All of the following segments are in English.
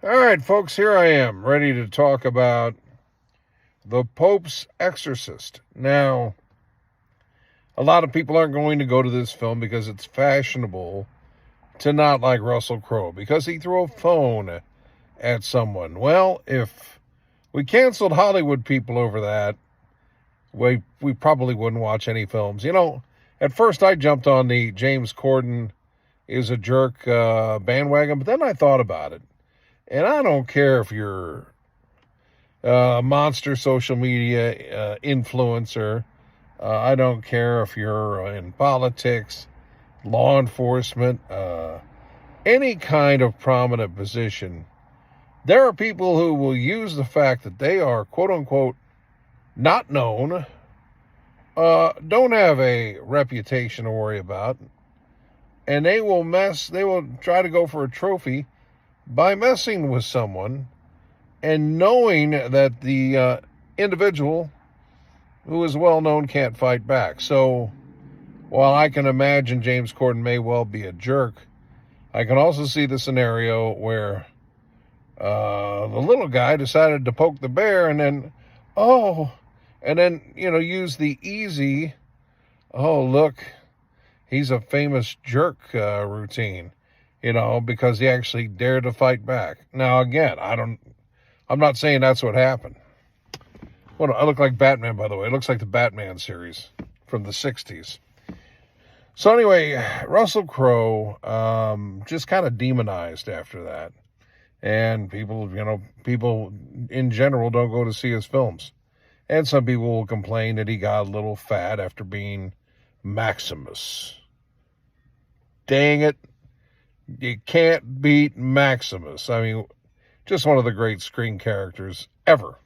All right, folks, here I am, ready to talk about the Pope's Exorcist. Now, a lot of people aren't going to go to this film because it's fashionable to not like Russell Crowe because he threw a phone at someone. Well, if we canceled Hollywood people over that, we probably wouldn't watch any films. At first I jumped on the James Corden is a jerk bandwagon, but then I thought about it. And I don't care if you're a monster social media influencer. I don't care if you're in politics, law enforcement, any kind of prominent position. There are people who will use the fact that they are, quote unquote, not known, don't have a reputation to worry about, and they will try to go for a trophy by messing with someone and knowing that the individual who is well known can't fight back. So while I can imagine James Corden may well be a jerk, I can also see the scenario where the little guy decided to poke the bear and then use the easy, look, he's a famous jerk routine, because he actually dared to fight back. Now, again, I'm not saying that's what happened. Well, I look like Batman, by the way. It looks like the Batman series from the 60s. So anyway, Russell Crowe just kind of demonized after that. And people in general don't go to see his films. And some people will complain that he got a little fat after being Maximus. Dang it. You can't beat Maximus. I mean, just one of the great screen characters ever.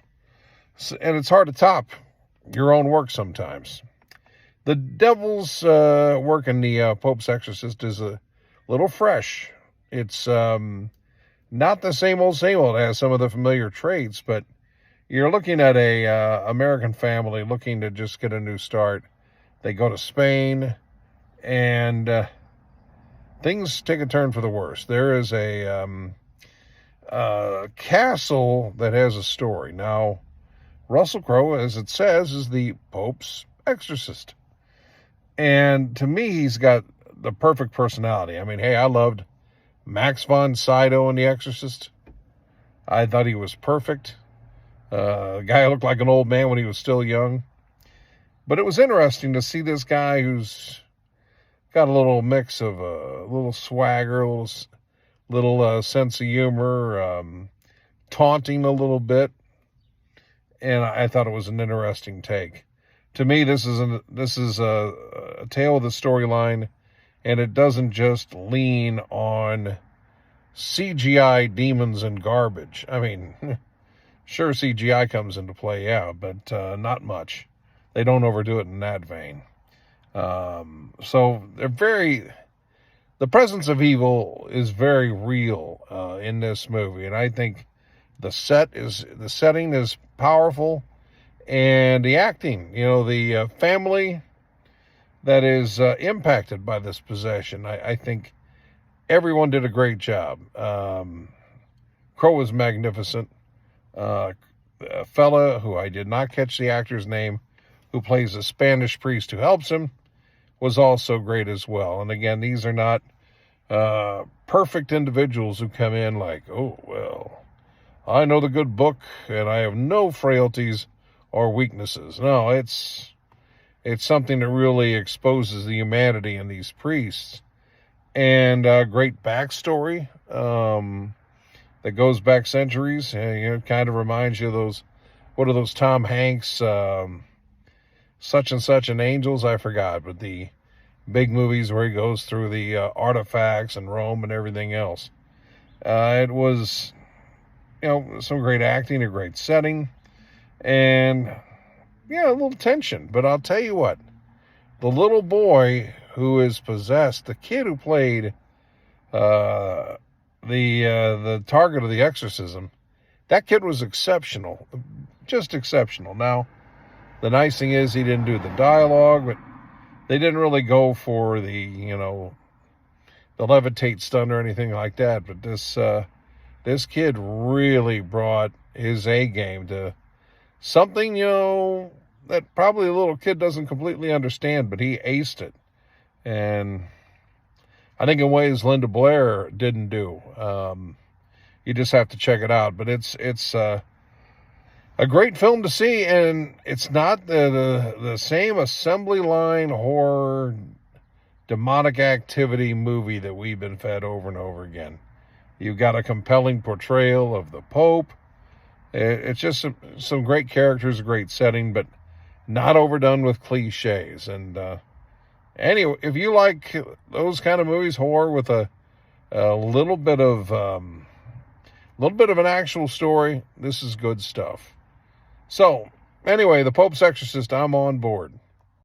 And it's hard to top your own work sometimes. The devil's work in the Pope's Exorcist is a little fresh. It's not the same old. It has some of the familiar traits, but you're looking at a American family looking to just get a new start. They go to Spain, and things take a turn for the worse. There is a castle that has a story. Now, Russell Crowe, as it says, is the Pope's exorcist. And to me, he's got the perfect personality. I mean, hey, I loved Max von Sydow in The Exorcist. I thought he was perfect. The guy looked like an old man when he was still young. But it was interesting to see this guy who's got a little mix of a little swagger, a little sense of humor, taunting a little bit. And I thought it was an interesting take. To me, this is a tale of the storyline, and it doesn't just lean on CGI demons and garbage. I mean, sure, CGI comes into play, yeah, but not much. They don't overdo it in that vein. So the presence of evil is very real in this movie, and I think the setting is powerful, and the acting, the family that is impacted by this possession, I think everyone did a great job. Crowe was magnificent. A fella who I did not catch the actor's name, who plays a Spanish priest who helps him, was also great as well. And again, these are not perfect individuals who come in like, oh, well, I know the good book and I have no frailties or weaknesses. No, it's something that really exposes the humanity in these priests. And a great backstory that goes back centuries. It kind of reminds you of those, what are those Tom Hanks, such and such and Angels? I forgot, but the big movies where he goes through the artifacts and Rome and everything else. It was, some great acting, a great setting, and a little tension. But I'll tell you what, the little boy who is possessed, the kid who played the target of the exorcism, that kid was exceptional, just exceptional. Now, the nice thing is he didn't do the dialogue, but they didn't really go for the levitate stunt or anything like that. But this This kid really brought his A game to something, that probably a little kid doesn't completely understand, but he aced it. And I think in ways Linda Blair didn't do. You just have to check it out. But it's a great film to see, and it's not the same assembly line horror, demonic activity movie that we've been fed over and over again. You've got a compelling portrayal of the Pope. It's just some great characters, a great setting, but not overdone with cliches. And anyway, if you like those kind of movies, horror with a little bit of an actual story, this is good stuff. So anyway, The Pope's Exorcist, I'm on board.